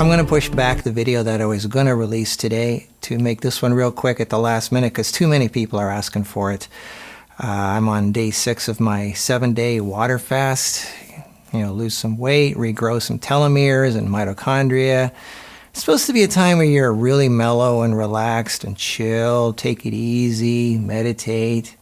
going to push back the video that I was going to release today to make this one real quick at the last minute because too many people are asking for it. I'm on day 6 of my 7-day water fast. Lose some weight, regrow some telomeres and mitochondria. It's supposed to be a time where you're really mellow and relaxed and chill, take it easy, meditate.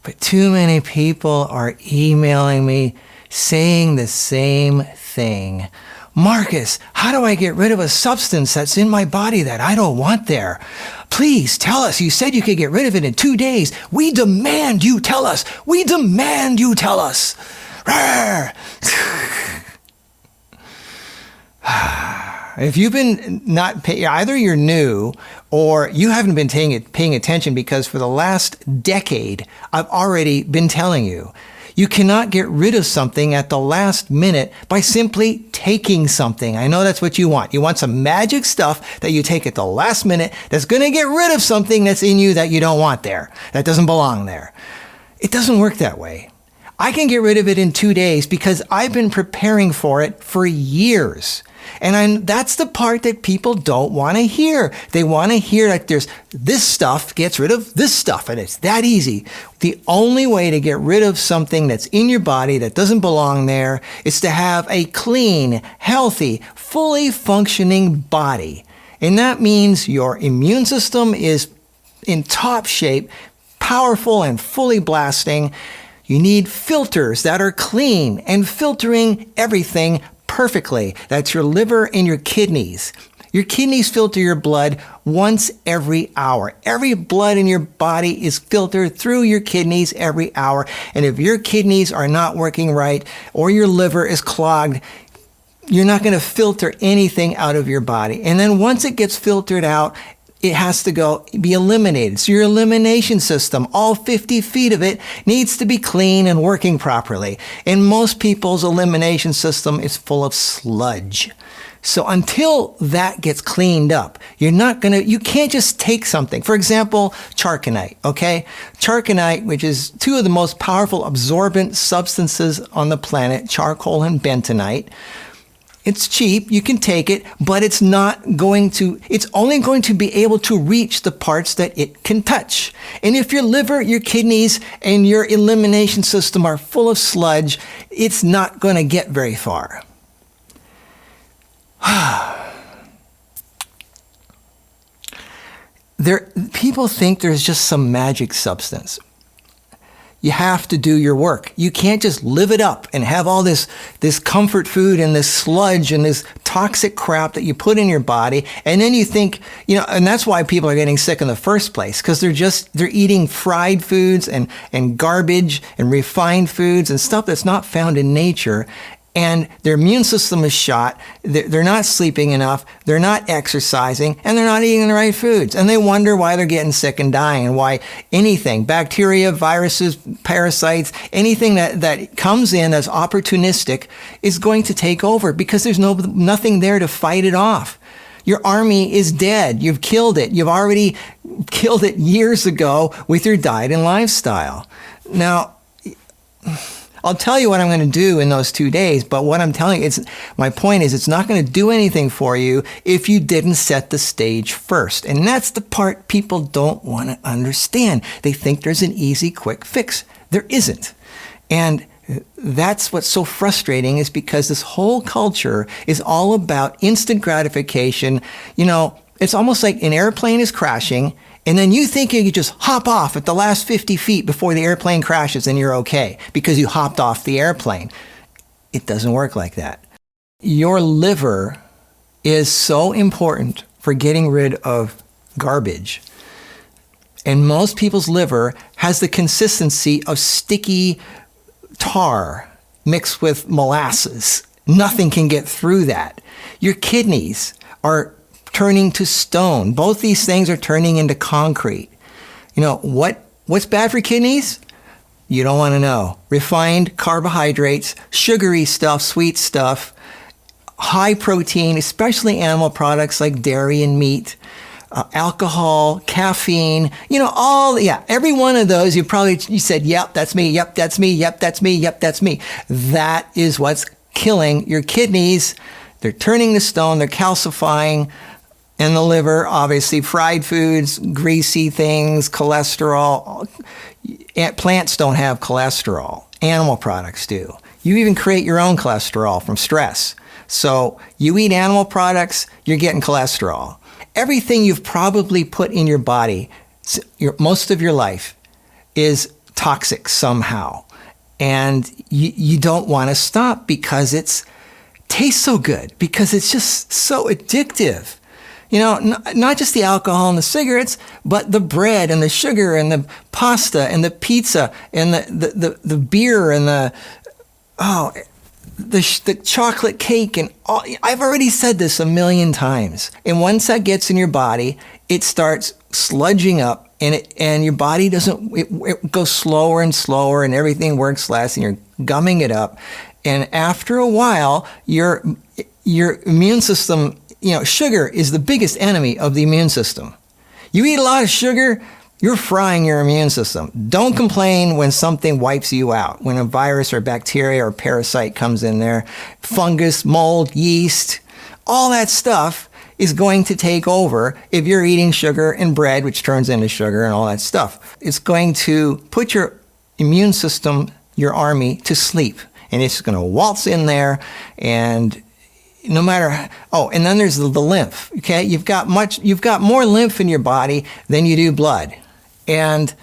But too many people are emailing me saying the same thing. Marcus, how do I get rid of a substance that's in my body that I don't want there? Please tell us. You said you could get rid of it in 2 days. We demand you tell us. We demand you tell us. If you've been either you're new or you haven't been paying attention, because for the last decade, I've already been telling you, you cannot get rid of something at the last minute by simply taking something. I know that's what you want. You want some magic stuff that you take at the last minute that's going to get rid of something that's in you that you don't want there, that doesn't belong there. It doesn't work that way. I can get rid of it in 2 days because I've been preparing for it for years. And that's the part that people don't want to hear. They want to hear that there's this stuff gets rid of this stuff, and it's that easy. The only way to get rid of something that's in your body that doesn't belong there is to have a clean, healthy, fully functioning body. And that means your immune system is in top shape, powerful and fully blasting. You need filters that are clean and filtering everything perfectly. That's your liver and your kidneys. Your kidneys filter your blood once every hour. Every blood in your body is filtered through your kidneys every hour. And if your kidneys are not working right or your liver is clogged, you're not going to filter anything out of your body. And then once it gets filtered out, it has to be eliminated. So your elimination system, all 50 feet of it, needs to be clean and working properly. And most people's elimination system is full of sludge. So until that gets cleaned up, you can't just take something. For example, charconite, okay? Charconite, which is 2 of the most powerful absorbent substances on the planet, charcoal and bentonite. It's cheap, you can take it, but it's only going to be able to reach the parts that it can touch. And if your liver, your kidneys, and your elimination system are full of sludge, it's not going to get very far. People think there's just some magic substance. You have to do your work. You can't just live it up and have all this comfort food and this sludge and this toxic crap that you put in your body. And then you think, and that's why people are getting sick in the first place, because they're eating fried foods and garbage and refined foods and stuff that's not found in nature. And their immune system is shot, they're not sleeping enough, they're not exercising, and they're not eating the right foods. And they wonder why they're getting sick and dying, and why anything, bacteria, viruses, parasites, anything that comes in as opportunistic is going to take over, because there's nothing there to fight it off. Your army is dead. You've killed it. You've already killed it years ago with your diet and lifestyle. Now, I'll tell you what I'm going to do in those 2 days, but what I'm telling you, my point is it's not going to do anything for you if you didn't set the stage first. And that's the part people don't want to understand. They think there's an easy, quick fix. There isn't. And that's what's so frustrating, is because this whole culture is all about instant gratification. It's almost like an airplane is crashing, and then you think you could just hop off at the last 50 feet before the airplane crashes and you're okay because you hopped off the airplane. It doesn't work like that. Your liver is so important for getting rid of garbage. And most people's liver has the consistency of sticky tar mixed with molasses. Nothing can get through that. Your kidneys are turning to stone. Both these things are turning into concrete. What's bad for kidneys? You don't want to know. Refined carbohydrates, sugary stuff, sweet stuff, high protein, especially animal products like dairy and meat, alcohol, caffeine, every one of those, you said, yep, that's me, yep, that's me, yep, that's me, yep, that's me. That is what's killing your kidneys. They're turning to stone. They're calcifying in the liver, obviously. Fried foods, greasy things, cholesterol. Plants don't have cholesterol. Animal products do. You even create your own cholesterol from stress. So you eat animal products, you're getting cholesterol. Everything you've probably put in your body most of your life is toxic somehow. And you don't want to stop because it tastes so good, because it's just so addictive. You know, not just the alcohol and the cigarettes, but the bread and the sugar and the pasta and the pizza and the beer and the chocolate cake and all. I've already said this a million times. And once that gets in your body, it starts sludging up, and your body it goes slower and slower, and everything works less, and you're gumming it up. And after a while, your immune system, sugar is the biggest enemy of the immune system. You eat a lot of sugar, you're frying your immune system. Don't complain when something wipes you out, when a virus or bacteria or parasite comes in there. Fungus, mold, yeast, all that stuff is going to take over if you're eating sugar and bread, which turns into sugar and all that stuff. It's going to put your immune system, your army, to sleep. And it's going to waltz in there, and no matter, and then there's the lymph, okay? You've got more lymph in your body than you do blood. And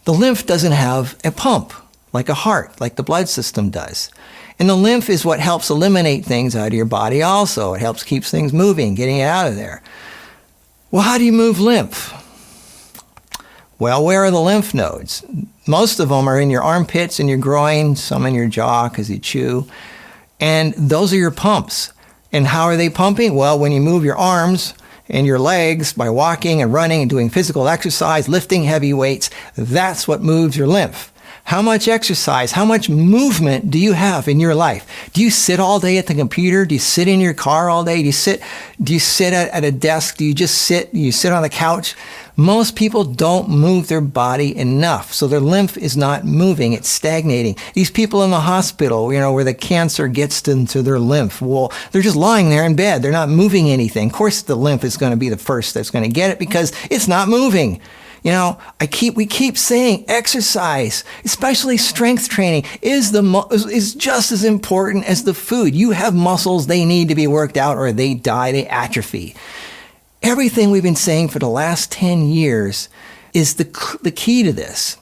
the lymph doesn't have a pump like a heart, like the blood system does. And the lymph is what helps eliminate things out of your body also. It helps keep things moving, getting it out of there. Well, how do you move lymph? Well, where are the lymph nodes? Most of them are in your armpits and your groin, some in your jaw because you chew. And those are your pumps. And how are they pumping? Well, when you move your arms and your legs by walking and running and doing physical exercise, lifting heavy weights, that's what moves your lymph. How much exercise, how much movement do you have in your life? Do you sit all day at the computer? Do you sit in your car all day? Do you sit at a desk? Do you just sit? Do you sit on the couch? Most people don't move their body enough, so their lymph is not moving. It's stagnating. These people in the hospital, where the cancer gets into their lymph, well, they're just lying there in bed. They're not moving anything. Of course, the lymph is going to be the first that's going to get it because it's not moving. We keep saying exercise, especially strength training, is just as important as the food. You have muscles, they need to be worked out or they die, they atrophy. Everything we've been saying for the last 10 years is the key to this.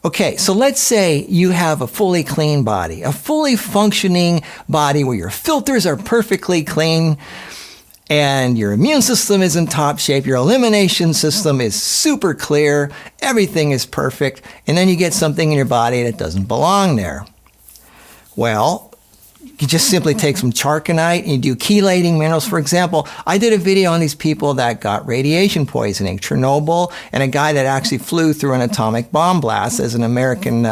Okay, so let's say you have a fully clean body, a fully functioning body where your filters are perfectly clean, and your immune system is in top shape, your elimination system is super clear, everything is perfect, and then you get something in your body that doesn't belong there. Well, you just simply take some charconite and you do chelating minerals. For example, I did a video on these people that got radiation poisoning, Chernobyl, and a guy that actually flew through an atomic bomb blast as an American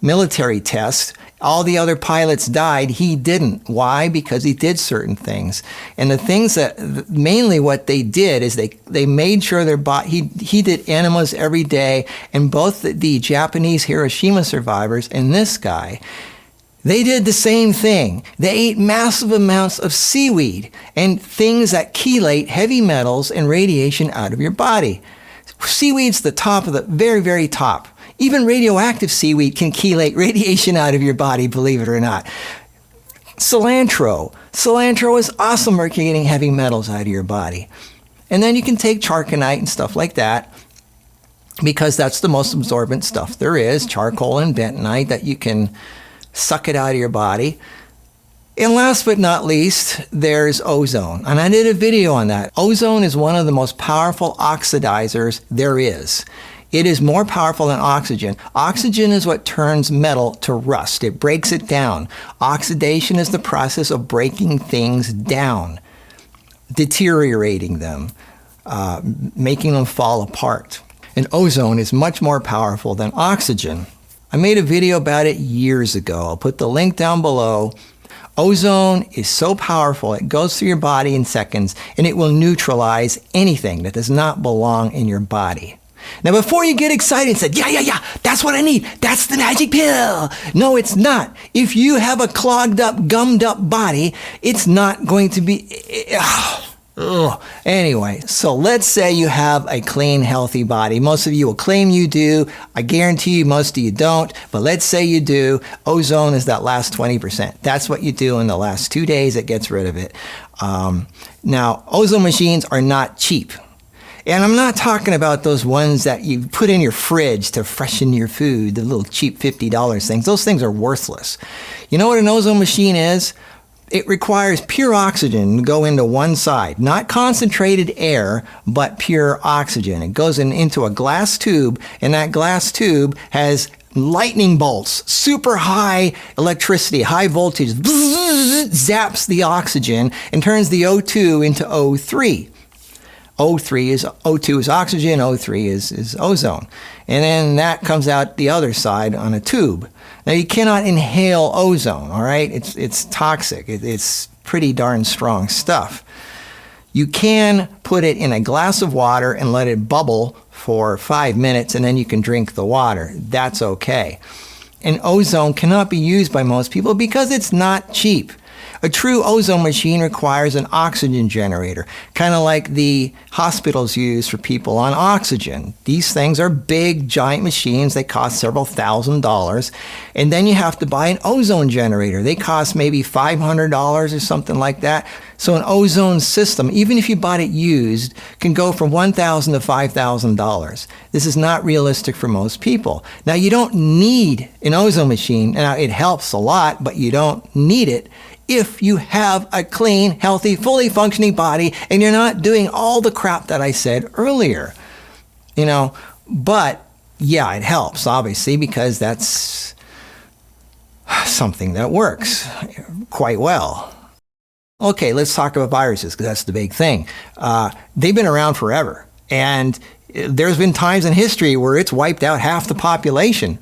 military test. All the other pilots died. He didn't. Why? Because he did certain things. And the things mainly what they did is they made sure their body, he did enemas every day, and both the Japanese Hiroshima survivors and this guy, they did the same thing. They ate massive amounts of seaweed and things that chelate heavy metals and radiation out of your body. Seaweed's the top of the very, very top. Even radioactive seaweed can chelate radiation out of your body, believe it or not. Cilantro is awesome for getting heavy metals out of your body. And then you can take charconite and stuff like that, because that's the most absorbent stuff there is, charcoal and bentonite, that you can suck it out of your body. And last but not least, there's ozone. And I did a video on that. Ozone is one of the most powerful oxidizers there is. It is more powerful than oxygen. Oxygen is what turns metal to rust. It breaks it down. Oxidation is the process of breaking things down, deteriorating them, making them fall apart. And ozone is much more powerful than oxygen. I made a video about it years ago. I'll put the link down below. Ozone is so powerful, it goes through your body in seconds, and it will neutralize anything that does not belong in your body. Now, before you get excited and said, yeah, that's what I need. That's the magic pill. No, it's not. If you have a clogged up, gummed up body, it's not going to be... Anyway, so let's say you have a clean, healthy body. Most of you will claim you do. I guarantee you most of you don't. But let's say you do. Ozone is that last 20%. That's what you do in the last 2 days. It gets rid of it. Now, ozone machines are not cheap. And I'm not talking about those ones that you put in your fridge to freshen your food, the little cheap $50 things. Those things are worthless. You know what an ozone machine is? It requires pure oxygen to go into one side, not concentrated air, but pure oxygen. It goes into a glass tube, and that glass tube has lightning bolts, super high electricity, high voltage, zaps the oxygen and turns the O2 into O3. O2 is oxygen, O3 is ozone. And then that comes out the other side on a tube. Now, you cannot inhale ozone, all right? It's toxic. It's pretty darn strong stuff. You can put it in a glass of water and let it bubble for 5 minutes, and then you can drink the water. That's okay. And ozone cannot be used by most people because it's not cheap. A true ozone machine requires an oxygen generator, kind of like the hospitals use for people on oxygen. These things are big, giant machines. They cost several $1,000s. And then you have to buy an ozone generator. They cost maybe $500 or something like that. So an ozone system, even if you bought it used, can go from $1,000 to $5,000. This is not realistic for most people. Now, you don't need an ozone machine. Now, it helps a lot, but you don't need it if you have a clean, healthy, fully functioning body and you're not doing all the crap that I said earlier. But yeah, it helps, obviously, because that's something that works quite well. Okay, let's talk about viruses, because that's the big thing. They've been around forever, and there's been times in history where it's wiped out half the population.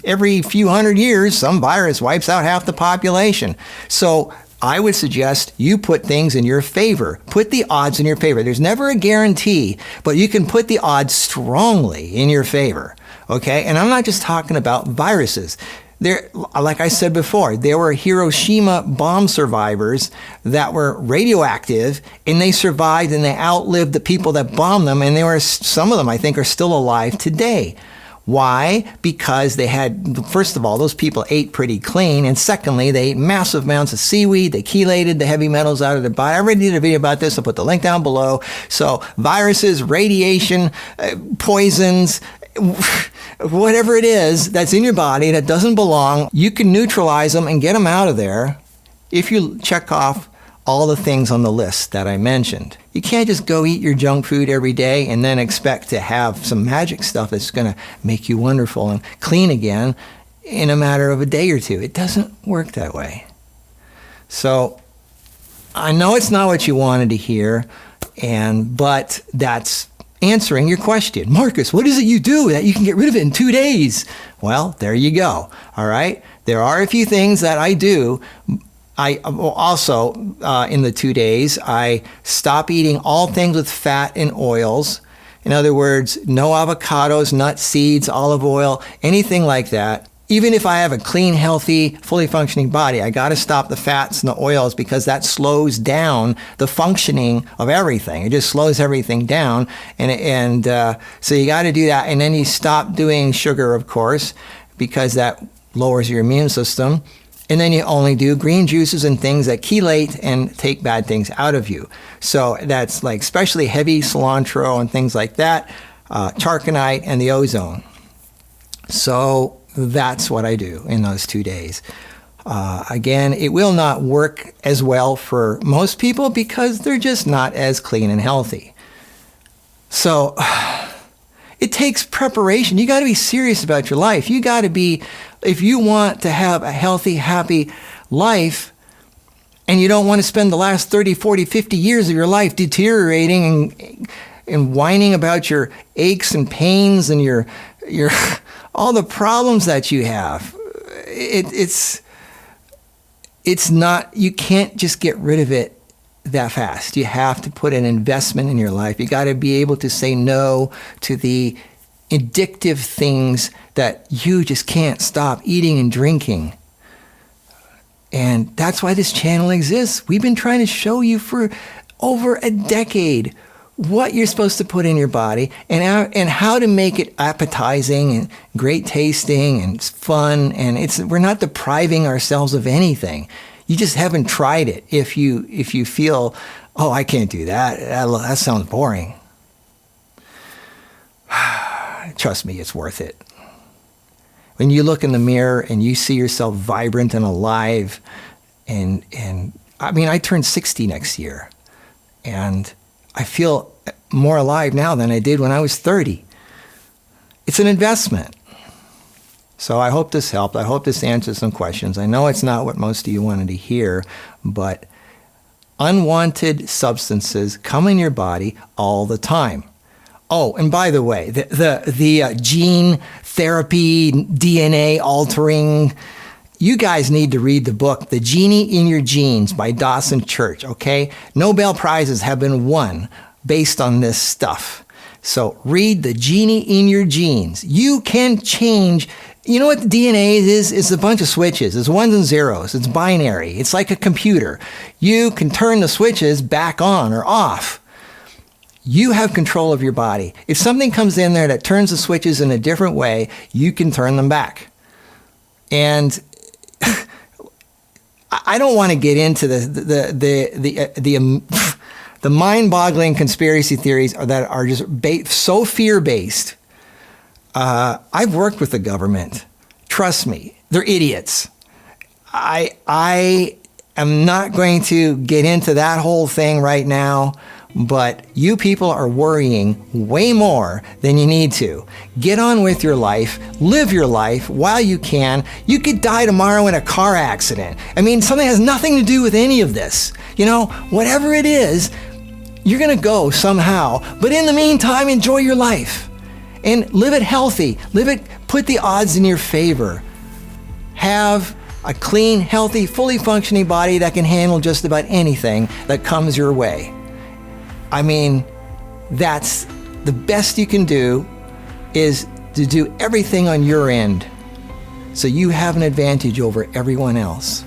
Every few hundred years, some virus wipes out half the population. So I would suggest you put things in your favor. Put the odds in your favor. There's never a guarantee, but you can put the odds strongly in your favor. Okay? And I'm not just talking about viruses. Like I said before, there were Hiroshima bomb survivors that were radioactive, and they survived and they outlived the people that bombed them, and some of them, I think, are still alive today. Why? Because they had, first of all, those people ate pretty clean, and secondly, they ate massive amounts of seaweed. They chelated the heavy metals out of their body. I already did a video about this. I'll put the link down below. So viruses, radiation, poisons, whatever it is that's in your body that doesn't belong, you can neutralize them and get them out of there if you check off all the things on the list that I mentioned. You can't just go eat your junk food every day and then expect to have some magic stuff that's going to make you wonderful and clean again in a matter of a day or two. It doesn't work that way. So I know it's not what you wanted to hear, but that's answering your question. Marcus, what is it you do that you can get rid of it in 2 days? Well, there you go. All right. There are a few things that I do. I also, in the 2 days, I stop eating all things with fat and oils. In other words, no avocados, nuts, seeds, olive oil, anything like that. Even if I have a clean, healthy, fully functioning body, I got to stop the fats and the oils because that slows down the functioning of everything. It just slows everything down. And so you got to do that. And then you stop doing sugar, of course, because that lowers your immune system. And then you only do green juices and things that chelate and take bad things out of you. So that's like especially heavy cilantro and things like that, charcanite and the ozone. So that's what I do in those 2 days. Again, it will not work as well for most people because they're just not as clean and healthy. So it takes preparation. You got to be serious about your life. You got to be, if you want to have a healthy, happy life, and you don't want to spend the last 30, 40, 50 years of your life deteriorating and whining about your aches and pains and your all the problems that you have. It's not, you can't just get rid of it that fast. You have to put an investment in your life. You got to be able to say no to the addictive things that you just can't stop eating and drinking. And that's why this channel exists. We've been trying to show you for over a decade what you're supposed to put in your body and how to make it appetizing and great tasting and fun. And we're not depriving ourselves of anything. You just haven't tried it. If you feel, oh, I can't do that. That sounds boring. Trust me, it's worth it. When you look in the mirror and you see yourself vibrant and alive, and I mean, I turned 60 next year, and I feel more alive now than I did when I was 30. It's an investment. So I hope this helped. I hope this answers some questions. I know it's not what most of you wanted to hear, but unwanted substances come in your body all the time. Oh, and by the way, the gene therapy, DNA altering, you guys need to read the book, The Genie in Your Genes by Dawson Church, okay? Nobel Prizes have been won based on this stuff. So read The Genie in Your Genes. You can change. You know what the DNA is? It's a bunch of switches. It's ones and zeros. It's binary. It's like a computer. You can turn the switches back on or off. You have control of your body. If something comes in there that turns the switches in a different way, you can turn them back. And I don't want to get into the mind-boggling conspiracy theories that are just so fear-based. I've worked with the government. Trust me, they're idiots. I am not going to get into that whole thing right now. But you people are worrying way more than you need to. Get on with your life. Live your life while you can. You could die tomorrow in a car accident. I mean, something has nothing to do with any of this. You know, whatever it is, you're going to go somehow. But in the meantime, enjoy your life. And live it healthy. Put the odds in your favor. Have a clean, healthy, fully functioning body that can handle just about anything that comes your way. I mean, that's the best you can do, is to do everything on your end so you have an advantage over everyone else.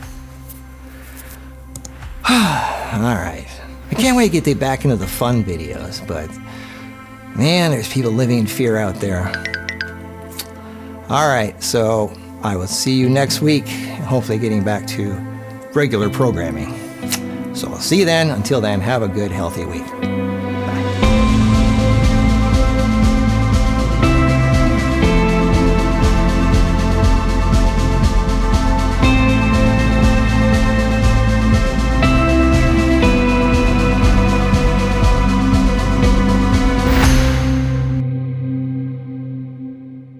All right. I can't wait to get back into the fun videos, but man, there's people living in fear out there. All right, so I will see you next week, hopefully getting back to regular programming. So I'll see you then. Until then, have a good, healthy week.